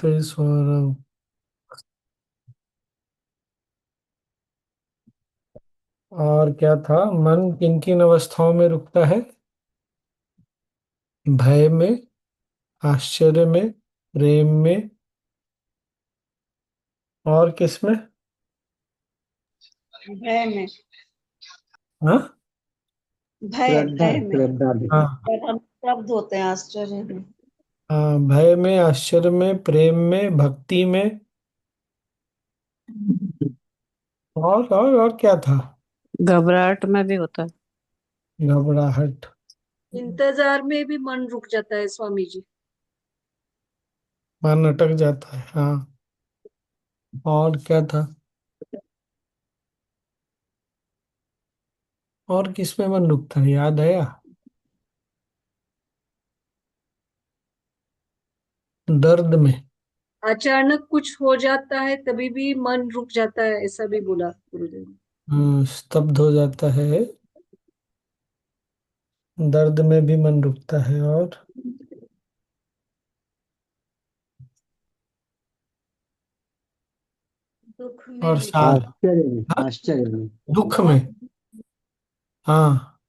पे सौरभ। और क्या था? मन किन किन अवस्थाओं में रुकता है? भय में, आश्चर्य में, प्रेम में, और किस में? भय में। हाँ। भय श्रद्धा भय में। श्रद्धा भी। हाँ। और हम शब्द होते हैं आश्चर्य में। हाँ, भय में, आश्चर्य में, प्रेम में, भक्ति में, और क्या था? घबराहट में भी होता है। घबराहट। इंतजार में भी मन रुक जाता है स्वामी जी। मन अटक जाता है, हाँ। और क्या था? और किस में मन रुकता है, याद आया? दर्द में। अचानक कुछ हो जाता है तभी भी मन रुक जाता है, ऐसा भी बोला गुरुदेव ने। स्तब्ध हो जाता है। दर्द में भी मन रुकता है। दुख और में भी। सा आश्चर्य में हाँ, आश्चर्य में। दुख में। हाँ,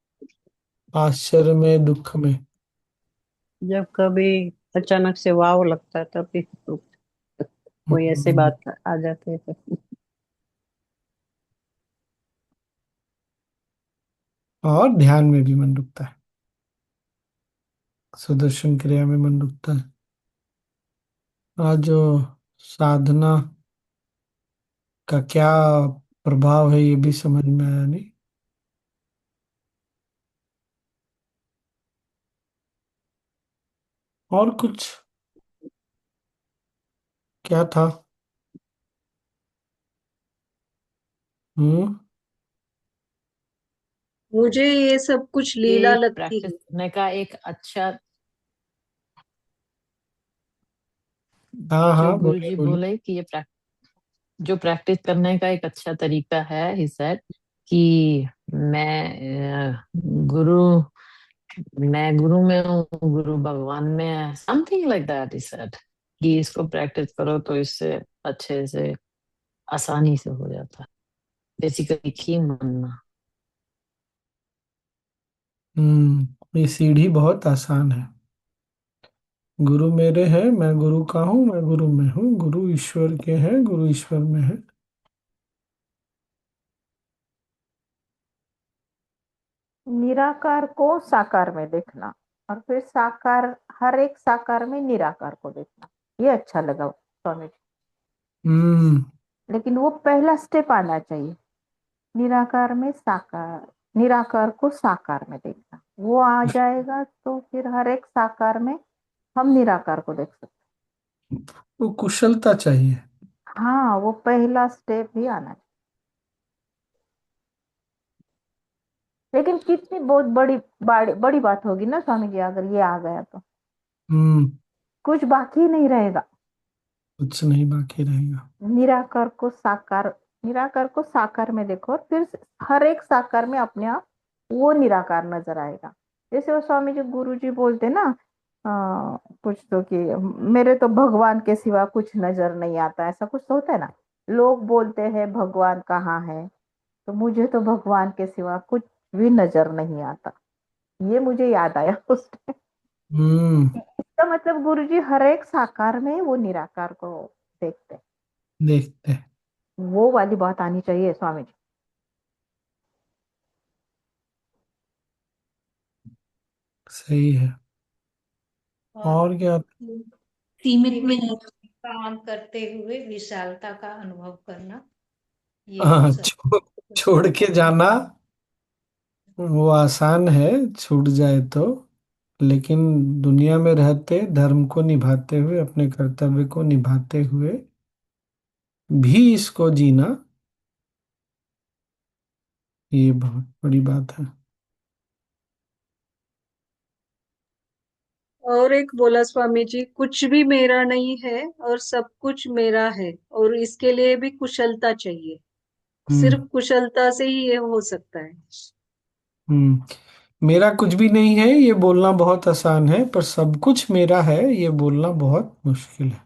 आश्चर्य में, दुख में। जब कभी अचानक से वाव लगता है तब भी तो कोई ऐसी हम्म, बात आ जाती है तो और ध्यान में भी मन रुकता है। सुदर्शन क्रिया में मन रुकता है। आज जो साधना का क्या प्रभाव है, ये भी समझ में आया नहीं। और कुछ क्या था? हम्म। मुझे ये सब कुछ लीला ये लगती प्रैक्टिस है। करने का एक अच्छा, हाँ जो हाँ, बोलिए गुरुजी बोलिए। बोले कि जो प्रैक्टिस करने का एक अच्छा तरीका है, ही सेड कि गुरु मैं गुरु में हूँ, गुरु भगवान में है, something like that, he said कि इसको प्रैक्टिस करो तो इससे अच्छे से आसानी से हो जाता है। बेसिकली की मानना। ये सीढ़ी बहुत आसान है। गुरु मेरे हैं, मैं गुरु का हूँ, मैं गुरु में हूँ, गुरु ईश्वर के हैं, गुरु ईश्वर में है। निराकार को साकार में देखना और फिर साकार, हर एक साकार में निराकार को देखना, ये अच्छा लगा स्वामी जी। हम्म। लेकिन वो पहला स्टेप आना चाहिए, निराकार में साकार, निराकार को साकार में देखना। वो आ जाएगा तो फिर हर एक साकार में हम निराकार को देख सकते वो कुशलता चाहिए। हैं। हाँ, वो पहला स्टेप ही आना चाहिए। लेकिन कितनी बहुत बड़ी बात होगी ना स्वामी जी, अगर ये आ गया तो हम्म। कुछ बाकी नहीं रहेगा। कुछ नहीं बाकी रहेगा। निराकार को साकार, निराकार को साकार में देखो और फिर हर एक साकार में अपने आप वो निराकार नजर आएगा। जैसे वो स्वामी जी गुरु जी बोलते ना, कुछ तो कि मेरे तो भगवान के सिवा कुछ नजर नहीं आता, ऐसा कुछ तो होता है ना। लोग बोलते हैं भगवान कहाँ है, तो मुझे तो भगवान के सिवा कुछ भी नजर नहीं आता। ये मुझे याद आया उस टाइम। हम्म। इसका मतलब गुरु जी हर एक साकार में वो निराकार को देखते हैं। देखते हैं। वो वाली बात आनी चाहिए स्वामी जी। सही है। और और क्या? सीमित में काम करते हुए विशालता का अनुभव करना, ये भी हाँ, सब। छोड़ के जाना वो आसान है, छूट जाए तो। लेकिन दुनिया में रहते, धर्म को निभाते हुए, अपने कर्तव्य को निभाते हुए भी इसको जीना, ये बहुत बड़ी बात है। और एक बोला स्वामी जी, कुछ भी मेरा नहीं है और सब कुछ मेरा है, और इसके लिए भी कुशलता चाहिए। हम्म। सिर्फ कुशलता से ही ये हो सकता है। मेरा कुछ भी नहीं है ये बोलना बहुत आसान है, पर सब कुछ मेरा है ये बोलना बहुत मुश्किल है।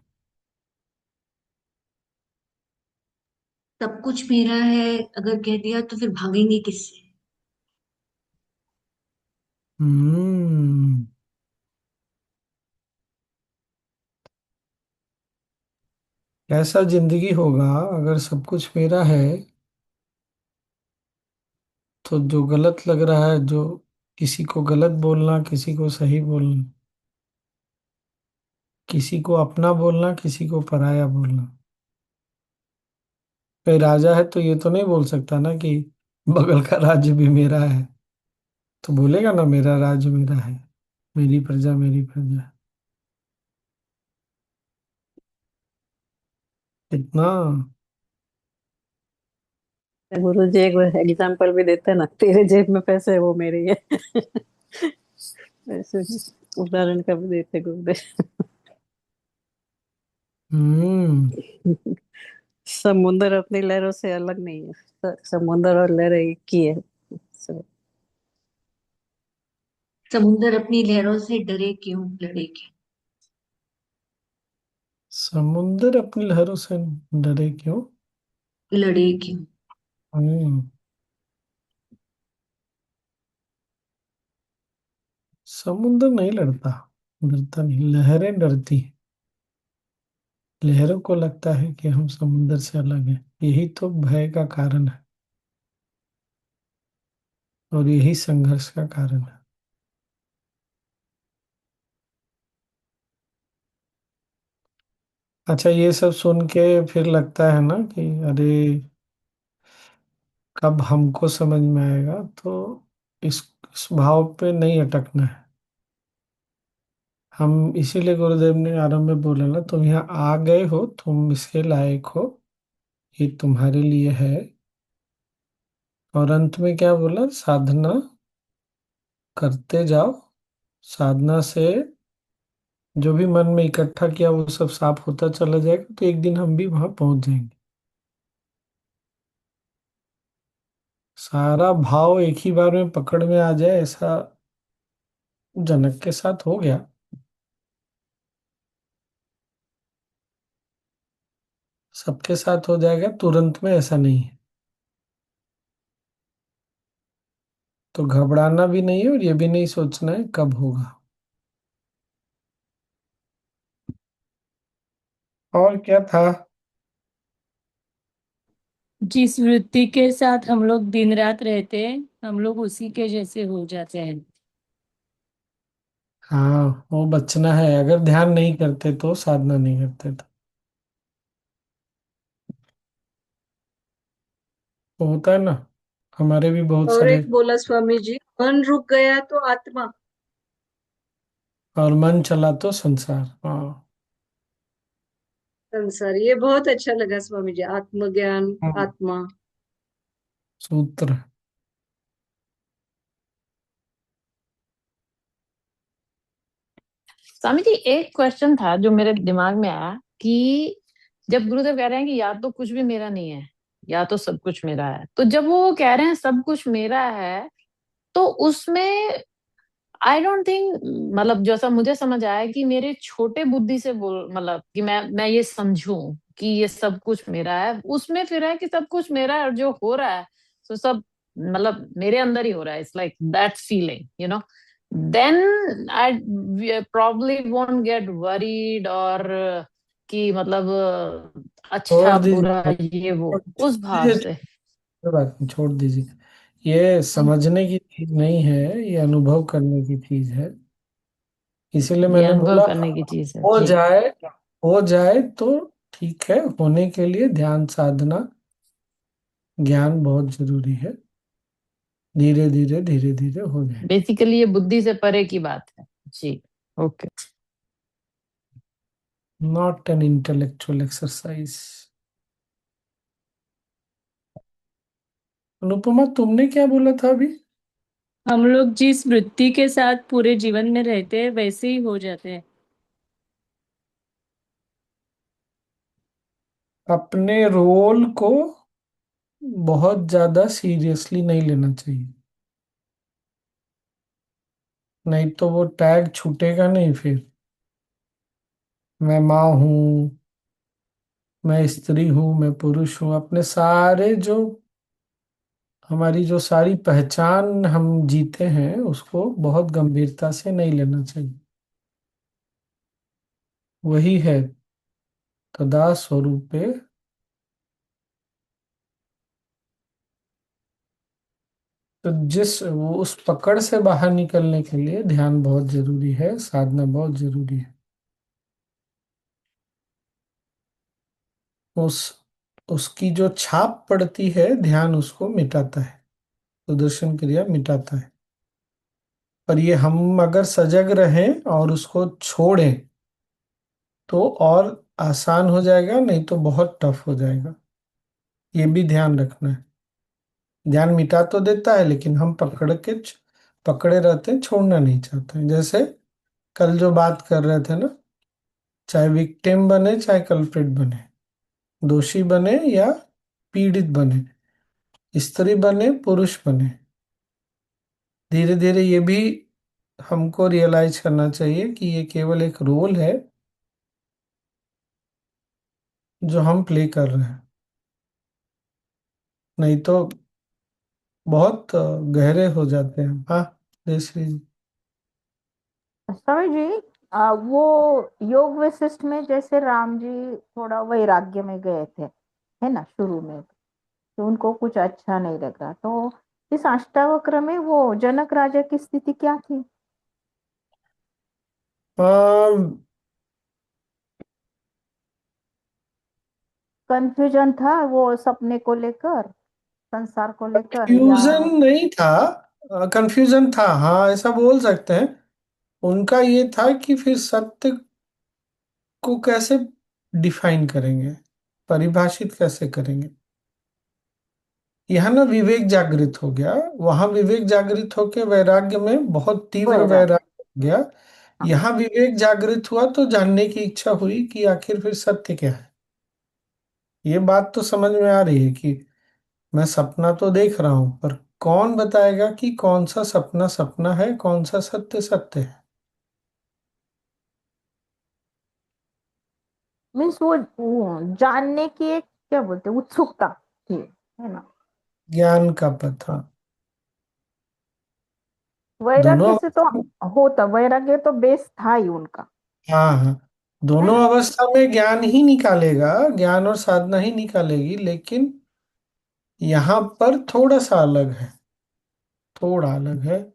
सब कुछ मेरा है अगर कह दिया तो फिर भागेंगे किससे? हम्म। कैसा जिंदगी होगा अगर सब कुछ मेरा है, तो जो गलत लग रहा है, जो किसी को गलत बोलना, किसी को सही बोलना, किसी को अपना बोलना, किसी को पराया बोलना। कोई राजा है तो ये तो नहीं बोल सकता ना कि बगल का राज्य भी मेरा है। तो बोलेगा ना मेरा राज्य मेरा है, मेरी प्रजा मेरी प्रजा। इतना। गुरु जी एक एग्जाम्पल भी देते हैं ना, तेरे जेब में पैसे है वो मेरे ही है। ऐसे भी उदाहरण का भी देते गुरुदेव। हम्म। समुंदर अपनी लहरों से अलग नहीं है, समुंदर और लहरें एक ही है। So, समुंदर अपनी लहरों से डरे क्यों, लड़े क्यों? समुंदर अपनी लहरों से डरे क्यों? लड़े क्यों? हम्म। समुंदर नहीं लड़ता, डरता नहीं, लहरें डरती हैं। लहरों को लगता है कि हम समुंदर से अलग हैं। यही तो भय का कारण है, और यही संघर्ष का कारण है। अच्छा, ये सब सुन के फिर लगता है ना कि अरे, कब हमको समझ में आएगा? तो इस भाव पे नहीं अटकना है। हम इसीलिए गुरुदेव ने आरंभ में बोला ना, तुम यहाँ आ गए हो, तुम इसके लायक हो, ये तुम्हारे लिए है। और अंत में क्या बोला? साधना करते जाओ। साधना से जो भी मन में इकट्ठा किया वो सब साफ होता चला जाएगा, तो एक दिन हम भी वहां पहुंच जाएंगे। सारा भाव एक ही बार में पकड़ में आ जाए, ऐसा जनक के साथ हो गया। सबके साथ हो जाएगा तुरंत में, ऐसा नहीं है। तो घबराना भी नहीं है, और ये भी नहीं सोचना है कब होगा। और क्या था? जिस वृत्ति के साथ हम लोग दिन रात रहते हैं, हम लोग उसी के जैसे हो जाते हैं। हाँ, वो बचना है। अगर ध्यान नहीं करते तो, साधना नहीं करते तो वो होता है ना। हमारे भी बहुत और सारे। एक बोला स्वामी जी, मन रुक गया तो आत्मा। और मन चला तो संसार। हाँ। संसार, ये बहुत अच्छा लगा स्वामी जी, आत्मज्ञान, हाँ, आत्मा। सूत्र। स्वामी जी एक क्वेश्चन था जो मेरे दिमाग में आया कि जब गुरुदेव कह रहे हैं कि या तो कुछ भी मेरा नहीं है या तो सब कुछ मेरा है, तो जब वो कह रहे हैं सब कुछ मेरा है, तो उसमें आई डोंट थिंक, मतलब जैसा मुझे समझ आया कि मेरे छोटे बुद्धि से बोल, मतलब कि मैं ये समझूं कि ये सब कुछ मेरा है, उसमें फिर है कि सब कुछ मेरा है और जो हो रहा है तो सब मतलब मेरे अंदर ही हो रहा है। It's like that feeling, then I probably won't get worried, और कि मतलब छोड़ अच्छा बुरा दीजिए, ये वो छोड़ उस भाव दीजिए, से। कोई बात नहीं, छोड़ दीजिए। ये समझने की चीज नहीं है, ये अनुभव करने की चीज है। इसीलिए ये मैंने अनुभव बोला, करने की चीज है हो जी। जाए, हो जाए तो ठीक है। होने के लिए ध्यान, साधना, ज्ञान बहुत जरूरी है। धीरे धीरे धीरे धीरे हो जाएगा। बेसिकली ये बुद्धि से परे की बात है जी। Okay. Not an intellectual exercise. Anupama, तुमने क्या बोला था अभी? हम लोग जिस वृत्ति के साथ पूरे जीवन में रहते हैं वैसे ही हो जाते हैं। अपने रोल को बहुत ज्यादा सीरियसली नहीं लेना चाहिए, नहीं तो वो टैग छूटेगा नहीं फिर। मैं माँ हूँ, मैं स्त्री हूँ, मैं पुरुष हूँ, अपने सारे जो हमारी जो सारी पहचान हम जीते हैं उसको बहुत गंभीरता से नहीं लेना चाहिए। वही है तदा स्वरूपे। तो उस पकड़ से बाहर निकलने के लिए ध्यान बहुत जरूरी है, साधना बहुत जरूरी है। उस उसकी जो छाप पड़ती है, ध्यान उसको मिटाता है, सुदर्शन क्रिया मिटाता है। पर ये हम अगर सजग रहें और उसको छोड़ें तो और आसान हो जाएगा, नहीं तो बहुत टफ हो जाएगा। ये भी ध्यान रखना है। ध्यान मिटा तो देता है लेकिन हम पकड़े रहते हैं, छोड़ना नहीं चाहते हैं। जैसे कल जो बात कर रहे थे ना, चाहे विक्टिम बने चाहे कल्प्रिट बने, दोषी बने या पीड़ित बने, स्त्री बने पुरुष बने, धीरे धीरे ये भी हमको रियलाइज करना चाहिए कि ये केवल एक रोल है जो हम प्ले कर रहे हैं। नहीं तो बहुत गहरे हो जाते हैं। हाँ जयश्री जी। स्वामी जी, वो योग वशिष्ठ में जैसे राम जी थोड़ा वैराग्य में गए थे, है ना, शुरू में तो उनको कुछ अच्छा नहीं लगा, तो इस अष्टावक्र में वो जनक राजा की स्थिति क्या थी? कंफ्यूजन था वो सपने को लेकर, संसार को लेकर, या कंफ्यूजन नहीं था, कंफ्यूजन था, हाँ ऐसा बोल सकते हैं। उनका ये था कि फिर सत्य को कैसे डिफाइन करेंगे, परिभाषित कैसे करेंगे। यहाँ ना विवेक जागृत हो गया, वहां विवेक जागृत होके वैराग्य में बहुत तीव्र वैराग्य। वैराग्य हो गया। हाँ। यहाँ विवेक जागृत हुआ तो जानने की इच्छा हुई कि आखिर फिर सत्य क्या है। ये बात तो समझ में आ रही है कि मैं सपना तो देख रहा हूं, पर कौन बताएगा कि कौन सा सपना सपना है, कौन सा सत्य सत्य है। मीन्स वो जानने की एक, क्या बोलते हैं, उत्सुकता थी, है ना। ज्ञान का पथ, हाँ। दोनों वैराग्य से तो अवस्था- होता, वैराग्य तो बेस था ही उनका, हाँ हाँ, है दोनों ना। अवस्था में ज्ञान ही निकालेगा, ज्ञान और साधना ही निकालेगी, लेकिन यहाँ पर थोड़ा सा अलग है, थोड़ा अलग है।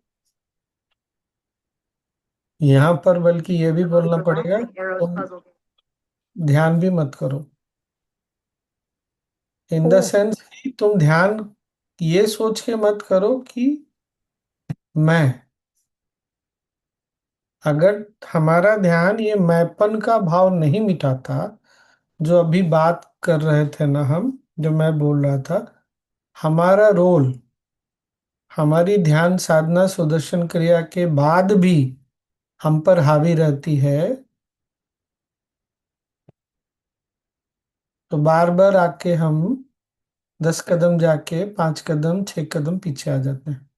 यहाँ पर बल्कि ये भी बोलना पड़ेगा, तुम ध्यान भी मत करो। इन ओ। द सेंस कि तुम ध्यान ये सोच के मत करो कि मैं, अगर हमारा ध्यान ये मैंपन का भाव नहीं मिटाता, जो अभी बात कर रहे थे ना हम, जो मैं बोल रहा था, हमारा रोल, हमारी ध्यान साधना सुदर्शन क्रिया के बाद भी हम पर हावी रहती है, तो बार बार आके हम 10 कदम जाके 5 कदम 6 कदम पीछे आ जाते हैं।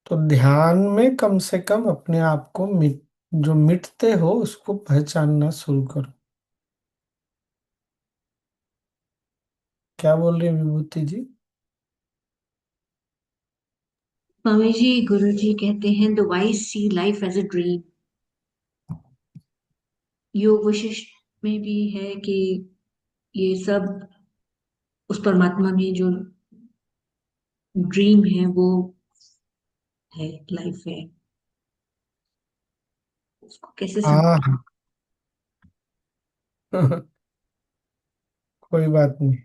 तो ध्यान में कम से कम अपने आप को जो मिटते हो उसको पहचानना शुरू करो। क्या बोल रही है विभूति जी? स्वामी जी, गुरु जी कहते हैं the wise see life as a dream. Yoga Vasishtha में भी है कि ये सब उस परमात्मा में जो ड्रीम है वो है, लाइफ है, उसको कैसे हाँ समझ। हाँ। कोई बात नहीं।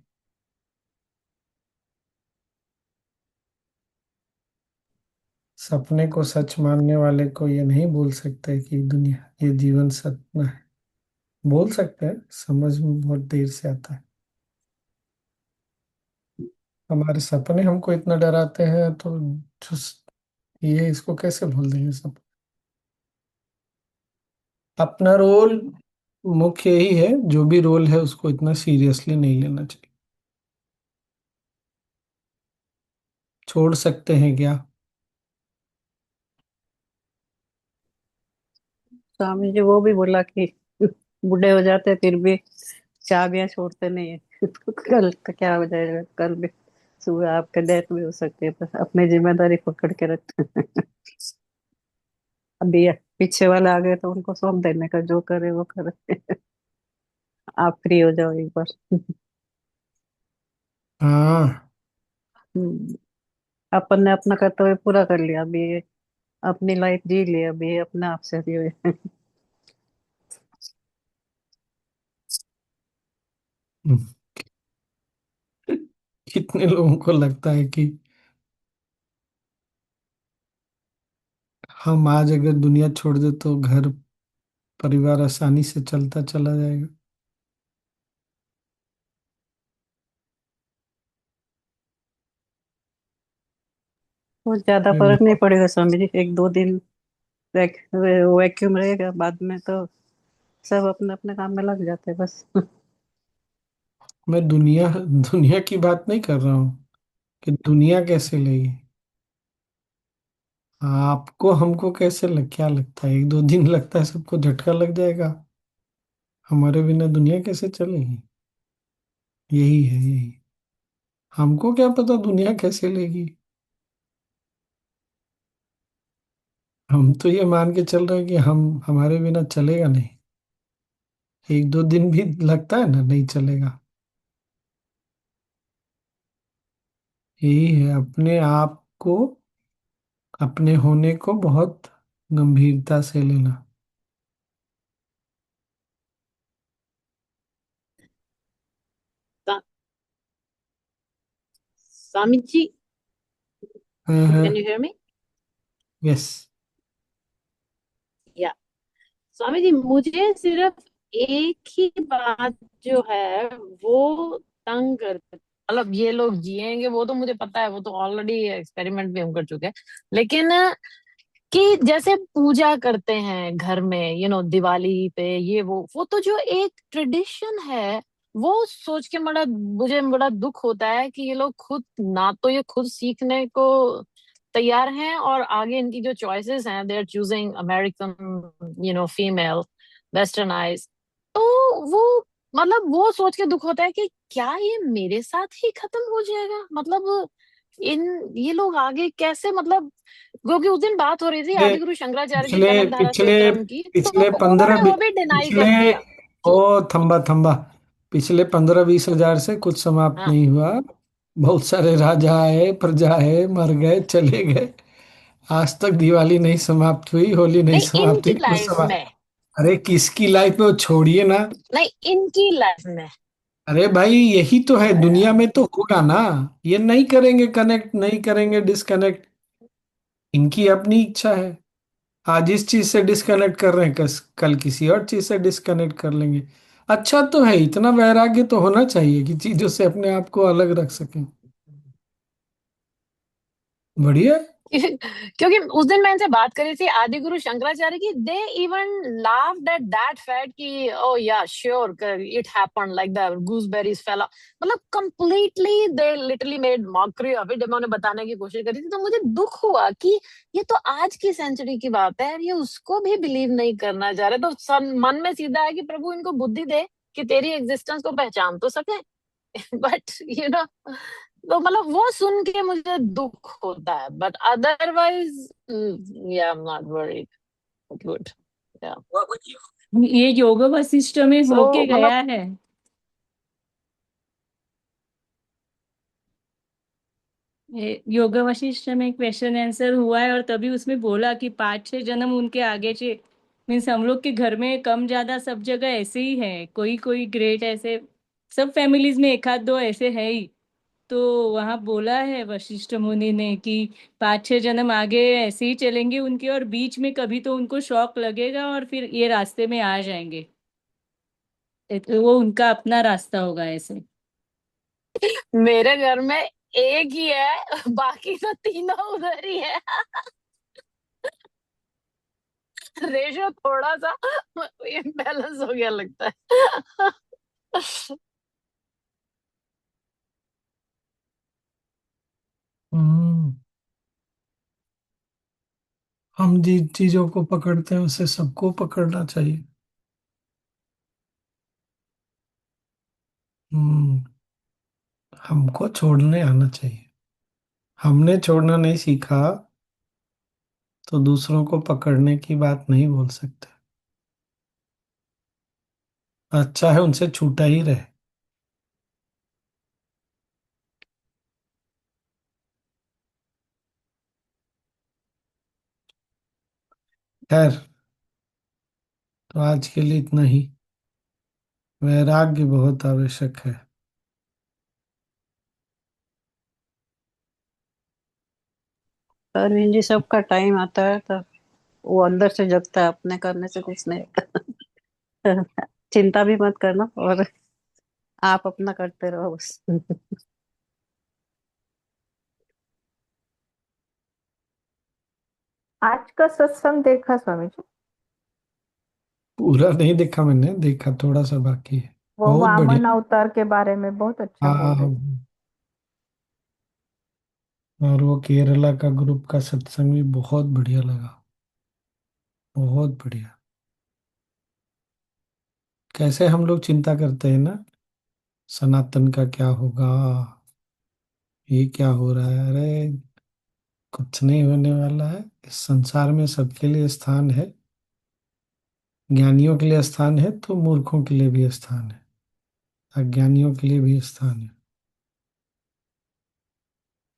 सपने को सच मानने वाले को ये नहीं बोल सकते कि दुनिया, ये जीवन सपना है। बोल सकते हैं, समझ में बहुत देर से आता है। हमारे सपने हमको इतना डराते हैं तो ये इसको कैसे भूल देंगे सब। अपना रोल मुख्य यही है, जो भी रोल है उसको इतना सीरियसली नहीं लेना चाहिए। छोड़ सकते हैं क्या? स्वामी जी वो भी बोला कि बूढ़े हो जाते फिर भी चाबियां छोड़ते नहीं है। तो कल का क्या हो जाएगा, कल भी सुबह आपका डेथ भी हो सकती है, बस अपनी जिम्मेदारी पकड़ के रखते हैं। अभी पीछे वाले आ गए तो उनको सौंप देने का, जो करे वो करे। आप फ्री हो जाओ एक बार। हाँ। हम्म, अपन ने अपना कर्तव्य पूरा कर लिया, अभी ये अपनी लाइफ जी ली, अभी ये अपने आप से फ्री हुए। कितने लोगों को लगता है कि हम आज अगर दुनिया छोड़ दे तो घर परिवार आसानी से चलता चला जाएगा। बहुत ज्यादा ये फर्क नहीं बहुत। पड़ेगा स्वामी जी, एक दो दिन वैक्यूम रहेगा, बाद में तो सब अपने अपने काम में लग जाते हैं बस। मैं दुनिया दुनिया की बात नहीं कर रहा हूँ कि दुनिया कैसे लेगी। आपको हमको कैसे क्या लगता है, एक दो दिन लगता है सबको झटका लग जाएगा। हमारे बिना दुनिया कैसे चलेगी। यही है, यही। हमको क्या पता दुनिया कैसे लेगी। हम तो ये मान के चल रहे हैं कि हम हमारे बिना चलेगा नहीं। एक दो दिन भी लगता है ना, नहीं चलेगा। यही है, अपने आप को, अपने होने को बहुत गंभीरता से लेना। सा- स्वामी जी, हाँ हाँ। Can you hear me? Yes. या स्वामी जी, मुझे सिर्फ एक ही बात जो है वो तंग करती, मतलब ये लोग जिएंगे वो तो मुझे पता है, वो तो ऑलरेडी एक्सपेरिमेंट भी हम कर चुके हैं, लेकिन कि जैसे पूजा करते हैं घर में, दिवाली पे, ये वो तो जो एक ट्रेडिशन है, वो सोच के बड़ा मुझे बड़ा दुख होता है कि ये लोग खुद ना तो ये खुद सीखने को तैयार हैं, और आगे इनकी जो चॉइसेस हैं, they are choosing American, female, westernize. तो वो, मतलब वो सोच के दुख होता है कि क्या ये मेरे साथ ही खत्म हो जाएगा, मतलब इन ये लोग आगे कैसे, मतलब क्योंकि उस दिन बात हो रही थी पिछले आदि गुरु शंकराचार्य की पिछले कनकधारा पिछले स्तोत्रम की, तो पिछले उन्होंने वो भी डिनाई पिछले कर दिया ओ कि थम्बा थम्बा, पिछले 15-20 हजार से कुछ समाप्त हाँ, नहीं हुआ। बहुत सारे राजा आए, प्रजा है, मर गए, चले गए। आज तक दिवाली नहीं समाप्त हुई, होली नहीं नहीं समाप्त इनकी हुई, कुछ लाइफ समाप्त। में, अरे किसकी लाइफ में, वो छोड़िए ना। नहीं इनकी लाइफ में। अरे भाई यही तो है, दुनिया में तो होगा ना। ये नहीं करेंगे कनेक्ट, नहीं करेंगे डिस्कनेक्ट। इनकी अपनी इच्छा है। आज इस चीज से डिस्कनेक्ट कर रहे हैं, कल किसी और चीज से डिस्कनेक्ट कर लेंगे। अच्छा तो है, इतना वैराग्य तो होना चाहिए कि चीजों से अपने आप को अलग रख सकें। बढ़िया है। क्योंकि उस दिन मैं इनसे बात करी थी आदि गुरु शंकराचार्य की, they even laughed at that fact कि oh yeah sure it happened like the gooseberries fell, मतलब completely they literally made mockery of it, जब मैं उन्हें बताने की कोशिश करी थी तो मुझे दुख हुआ कि ये तो आज की सेंचुरी की बात है, ये उसको भी बिलीव नहीं करना चाह रहे, तो मन में सीधा है कि प्रभु इनको बुद्धि दे कि तेरी एग्जिस्टेंस को पहचान तो सके। बट तो मतलब वो सुन के मुझे दुख होता है, बट अदरवाइज या I am not worried, good, या ये योग वशिष्ठ में सो होके मतलब गया है। ये योग वशिष्ठ में क्वेश्चन आंसर हुआ है और तभी उसमें बोला कि 5-6 जन्म उनके आगे चे, मीन्स हम लोग के घर में कम ज्यादा सब जगह ऐसे ही है, कोई कोई ग्रेट ऐसे, सब फैमिलीज में एक आध दो ऐसे है ही। तो वहां बोला है वशिष्ठ मुनि ने कि 5-6 जन्म आगे ऐसे ही चलेंगे उनके, और बीच में कभी तो उनको शौक लगेगा और फिर ये रास्ते में आ जाएंगे। तो वो उनका अपना रास्ता होगा ऐसे। मेरे घर में एक ही है, बाकी तो तीनों उधर ही है। रेशो थोड़ा सा इम्बैलेंस हो गया लगता है। हम्म। हम जिन चीजों को पकड़ते हैं उसे सबको पकड़ना चाहिए। हम्म। हमको छोड़ने आना चाहिए। हमने छोड़ना नहीं सीखा तो दूसरों को पकड़ने की बात नहीं बोल सकते। अच्छा है उनसे छूटा ही रहे। खैर, तो आज के लिए इतना ही। वैराग्य बहुत आवश्यक है। परवीन जी, सबका टाइम आता है तो वो अंदर से जगता है, अपने करने से कुछ नहीं होता। चिंता भी मत करना, और आप अपना करते रहो बस। आज का सत्संग देखा स्वामी जी? पूरा नहीं देखा, मैंने देखा थोड़ा सा बाकी है। वो बहुत वामन बढ़िया। अवतार के बारे में बहुत अच्छा बोल हाँ। रहे थे। और वो केरला का ग्रुप का सत्संग भी बहुत बढ़िया लगा। बहुत बढ़िया। कैसे हम लोग चिंता करते हैं ना, सनातन का क्या होगा, ये क्या हो रहा है। अरे कुछ नहीं होने वाला है। इस संसार में सबके लिए स्थान है। ज्ञानियों के लिए स्थान है तो मूर्खों के लिए भी स्थान है। अज्ञानियों के लिए भी स्थान है।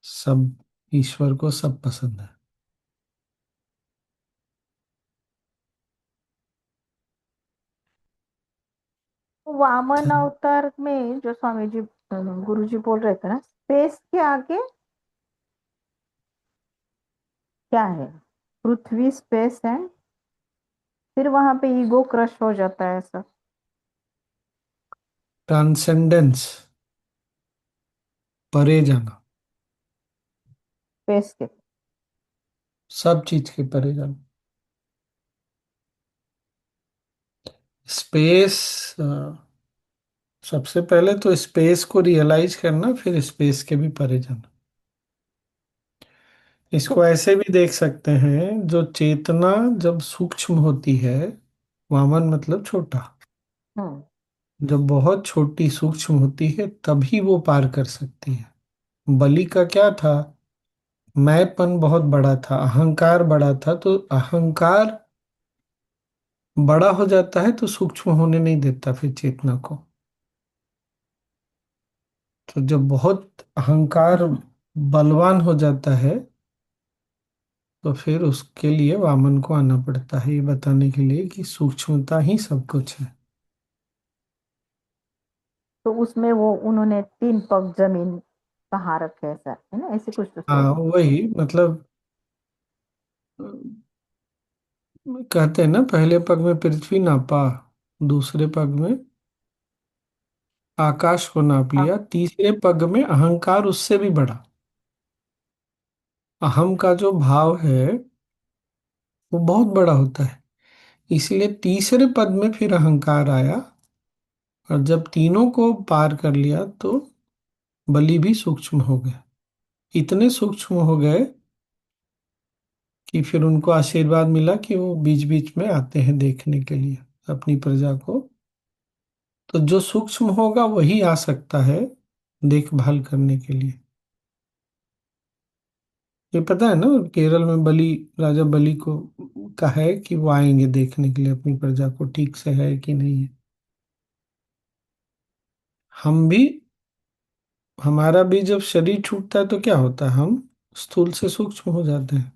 सब, ईश्वर को सब पसंद है। वामन अवतार में जो स्वामी जी गुरु जी बोल रहे थे ना, स्पेस के आगे क्या है? पृथ्वी, स्पेस है, फिर वहां पे ईगो क्रश हो जाता है ऐसा। ट्रांसेंडेंस, परे जाना। स्पेस के। सब चीज के परे जाना। स्पेस, सबसे पहले तो स्पेस को रियलाइज करना, फिर स्पेस के भी परे जाना। तो इसको ऐसे भी देख सकते हैं, जो चेतना जब सूक्ष्म होती है, वामन मतलब छोटा, हम्म। जब बहुत छोटी सूक्ष्म होती है तभी वो पार कर सकती है। बलि का क्या था? मैंपन बहुत बड़ा था, अहंकार बड़ा था, तो अहंकार बड़ा हो जाता है तो सूक्ष्म होने नहीं देता फिर चेतना को। तो जब बहुत अहंकार बलवान हो जाता है तो फिर उसके लिए वामन को आना पड़ता है, ये बताने के लिए कि सूक्ष्मता ही सब कुछ है। तो उसमें वो उन्होंने 3 पग जमीन कहाँ रखे, ऐसा है ना, ऐसे कुछ तो हाँ स्टोरी। वही मतलब, कहते हैं ना, पहले पग में पृथ्वी नापा, दूसरे पग में आकाश को नाप हाँ। लिया, तीसरे पग में अहंकार उससे भी बड़ा। अहम का जो भाव है वो बहुत बड़ा होता है, इसलिए तीसरे पद में फिर अहंकार आया। और जब तीनों को पार कर लिया तो बलि भी सूक्ष्म हो गए। इतने सूक्ष्म हो गए कि फिर उनको आशीर्वाद मिला कि वो बीच बीच में आते हैं देखने के लिए अपनी प्रजा को। तो जो सूक्ष्म होगा वही आ सकता है देखभाल करने के लिए। ये पता है ना, केरल में बलि, राजा बलि को कहा है कि वो आएंगे देखने के लिए अपनी प्रजा को ठीक से है कि नहीं है। हम भी, हमारा भी जब शरीर छूटता है तो क्या होता है, हम स्थूल से सूक्ष्म हो जाते हैं।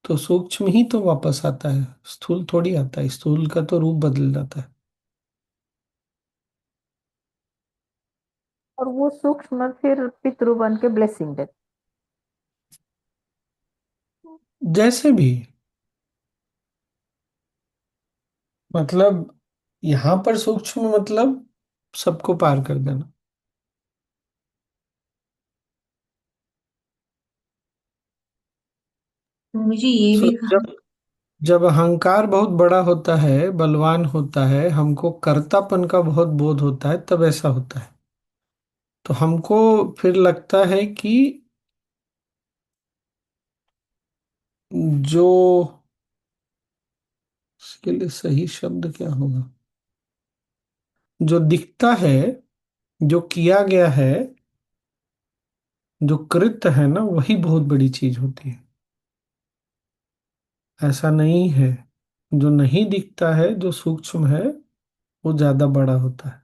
तो सूक्ष्म ही तो वापस आता है, स्थूल थोड़ी आता है। स्थूल का तो रूप बदल जाता है। और वो सूक्ष्म फिर पितरु बन के ब्लेसिंग देते। जैसे भी, मतलब यहाँ पर सूक्ष्म मतलब सबको पार कर देना। तो मुझे ये सो भी कहा। जब जब अहंकार बहुत बड़ा होता है, बलवान होता है, हमको कर्तापन का बहुत बोध होता है, तब ऐसा होता है। तो हमको फिर लगता है कि जो इसके लिए सही शब्द क्या होगा, जो दिखता है, जो किया गया है, जो कृत्य है ना, वही बहुत बड़ी चीज होती है। ऐसा नहीं है, जो नहीं दिखता है, जो सूक्ष्म है, वो ज्यादा बड़ा होता है।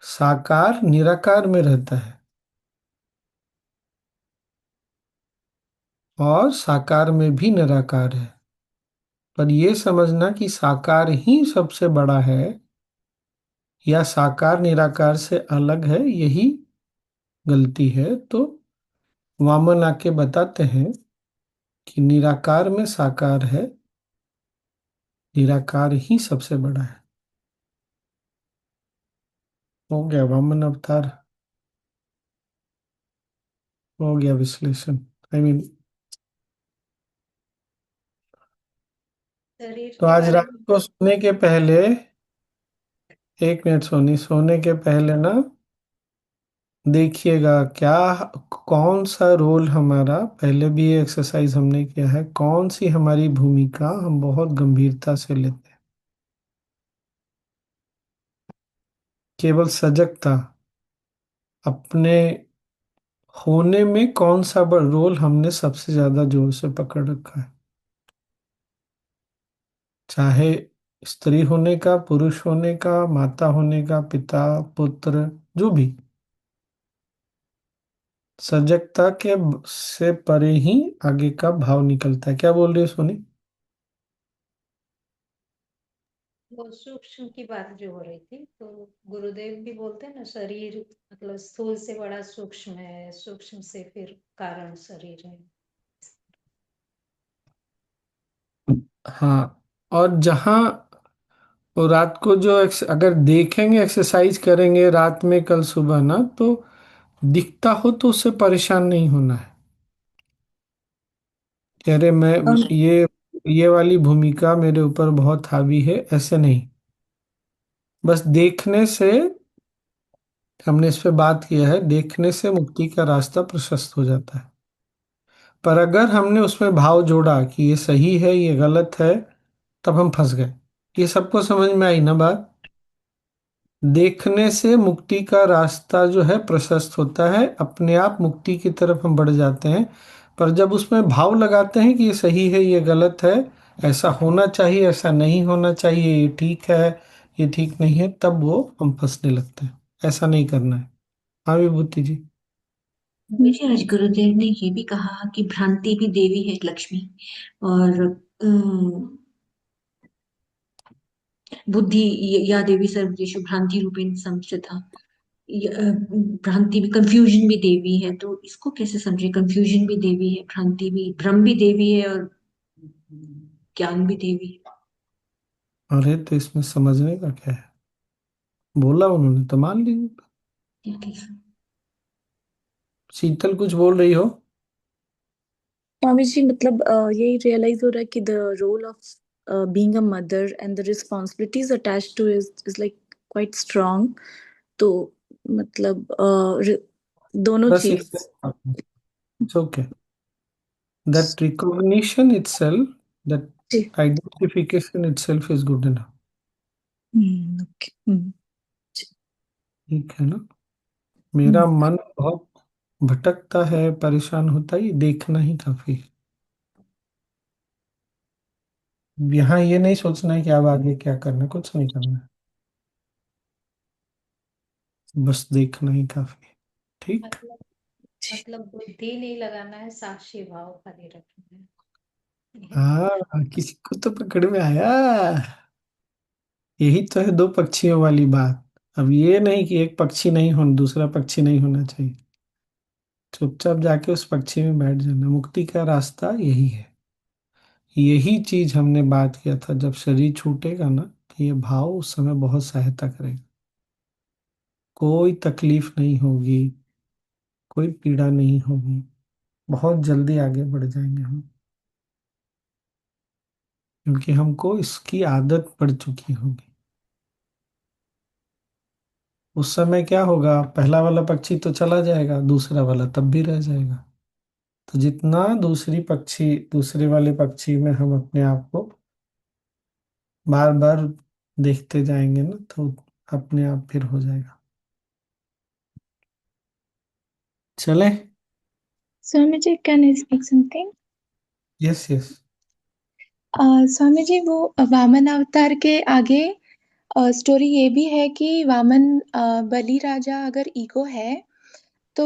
साकार निराकार में रहता है, और साकार में भी निराकार है। पर ये समझना कि साकार ही सबसे बड़ा है या साकार निराकार से अलग है, यही गलती है। तो वामन आके बताते हैं कि निराकार में साकार है, निराकार ही सबसे बड़ा है। हो गया वामन अवतार, हो गया विश्लेषण। आई मीन, शरीर तो के आज बारे रात में। को सोने के पहले, एक मिनट सोनी, सोने के पहले ना देखिएगा क्या, कौन सा रोल हमारा, पहले भी ये एक्सरसाइज हमने किया है, कौन सी हमारी भूमिका हम बहुत गंभीरता से लेते हैं। केवल सजगता, अपने होने में कौन सा रोल हमने सबसे ज्यादा जोर से पकड़ रखा है, चाहे स्त्री होने का, पुरुष होने का, माता होने का, पिता, पुत्र, जो भी। सजगता के से परे ही आगे का भाव निकलता है। क्या बोल रही है सोनी? वो सूक्ष्म की बात जो हो रही थी, तो गुरुदेव भी बोलते हैं ना, शरीर मतलब स्थूल से बड़ा सूक्ष्म है, सूक्ष्म से फिर कारण शरीर है। हाँ, और जहाँ वो रात को जो अगर देखेंगे, एक्सरसाइज करेंगे रात में कल सुबह ना, तो दिखता हो तो उससे परेशान नहीं होना है कि अरे मैं और ये वाली भूमिका मेरे ऊपर बहुत हावी है, ऐसे नहीं। बस देखने से, हमने इस पे बात किया है, देखने से मुक्ति का रास्ता प्रशस्त हो जाता है। पर अगर हमने उसमें भाव जोड़ा कि ये सही है, ये गलत है, तब हम फंस गए। ये सबको समझ में आई ना बात? देखने से मुक्ति का रास्ता जो है प्रशस्त होता है, अपने आप मुक्ति की तरफ हम बढ़ जाते हैं। पर जब उसमें भाव लगाते हैं कि ये सही है, ये गलत है, ऐसा होना चाहिए, ऐसा नहीं होना चाहिए, ये ठीक है, ये ठीक नहीं है, तब वो हम फंसने लगते हैं। ऐसा नहीं करना है। हाँ विभूति जी। मुझे आज गुरुदेव ने ये भी कहा कि भ्रांति भी देवी है, लक्ष्मी। और बुद्धि या देवी सर्वदेशु भ्रांति रूपेण संस्थिता। भ्रांति भी, कंफ्यूजन भी देवी है, तो इसको कैसे समझे? कंफ्यूजन भी देवी है, भ्रांति भी, भ्रम भी देवी है, और ज्ञान भी देवी है। अरे तो इसमें समझने का क्या है, बोला उन्होंने तो मान लीजिए। ठीक है सर। शीतल कुछ बोल रही हो? स्वामी जी मतलब यही रियलाइज हो रहा है कि the role of being a mother and the responsibilities attached to is like quite strong. तो मतलब दोनों बस चीज। It's okay, that recognition itself, that जी। identification itself is good enough। Okay. ठीक है ना? मेरा मन बहुत भटकता है, परेशान होता है, ये देखना ही काफी है। यहाँ ये नहीं सोचना है कि अब आगे क्या करना है, कुछ नहीं करना है, बस देखना ही काफी है। ठीक। मतलब मतलब बुद्धि नहीं लगाना है, साक्षी भाव खाली रखना है। हाँ, किसी को तो पकड़ में आया। यही तो है दो पक्षियों वाली बात। अब ये नहीं कि एक पक्षी नहीं होना, दूसरा पक्षी नहीं होना चाहिए, चुपचाप जाके उस पक्षी में बैठ जाना। मुक्ति का रास्ता यही है। यही चीज हमने बात किया था, जब शरीर छूटेगा ना, तो ये भाव उस समय बहुत सहायता करेगा। कोई तकलीफ नहीं होगी, कोई पीड़ा नहीं होगी, बहुत जल्दी आगे बढ़ जाएंगे हम, क्योंकि हमको इसकी आदत पड़ चुकी होगी। उस समय क्या होगा, पहला वाला पक्षी तो चला जाएगा, दूसरा वाला तब भी रह जाएगा। तो जितना दूसरे वाले पक्षी में हम अपने आप को बार बार देखते जाएंगे ना, तो अपने आप फिर हो जाएगा। चले। Swamiji, can I speak something? Yes yes. Swami ji, वो वामन अवतार के आगे स्टोरी ये भी है कि वामन बलि राजा अगर ईगो है तो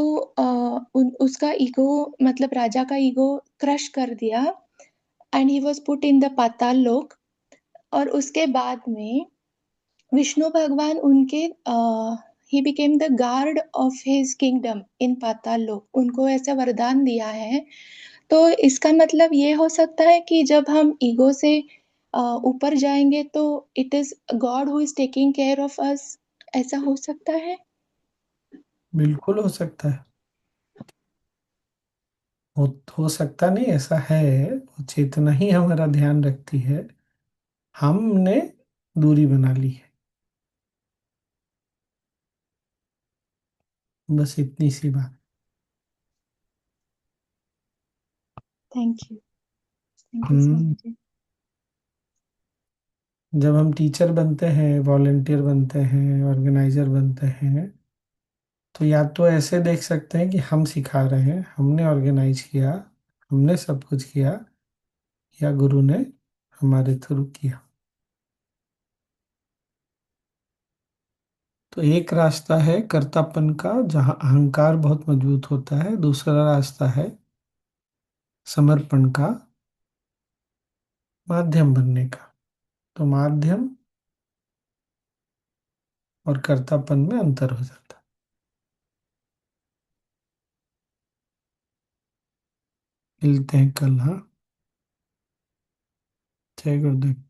उसका ईगो मतलब राजा का ईगो क्रश कर दिया and he was put in the Patal Lok. और उसके बाद में विष्णु भगवान उनके ही became the guard of his kingdom in Patal Lok, उनको ऐसा वरदान दिया है। तो इसका मतलब ये हो सकता है कि जब हम ईगो से ऊपर जाएंगे तो it is God who is taking care of us, ऐसा हो सकता है। बिल्कुल हो सकता है। हो हो सकता नहीं, ऐसा है। वो चेतना ही हमारा ध्यान रखती है, हमने दूरी बना ली है। बस इतनी सी बात। थैंक यू, थैंक यू हम्म। स्वामी जी। जब हम टीचर बनते हैं, वॉलेंटियर बनते हैं, ऑर्गेनाइजर बनते हैं, तो या तो ऐसे देख सकते हैं कि हम सिखा रहे हैं, हमने ऑर्गेनाइज किया, हमने सब कुछ किया, या गुरु ने हमारे थ्रू किया। तो एक रास्ता है कर्तापन का, जहाँ अहंकार बहुत मजबूत होता है। दूसरा रास्ता है समर्पण का, माध्यम बनने का। तो माध्यम और कर्तापन में अंतर हो जाता है। मिलते हैं कल। हाँ, जय गुरुदेव।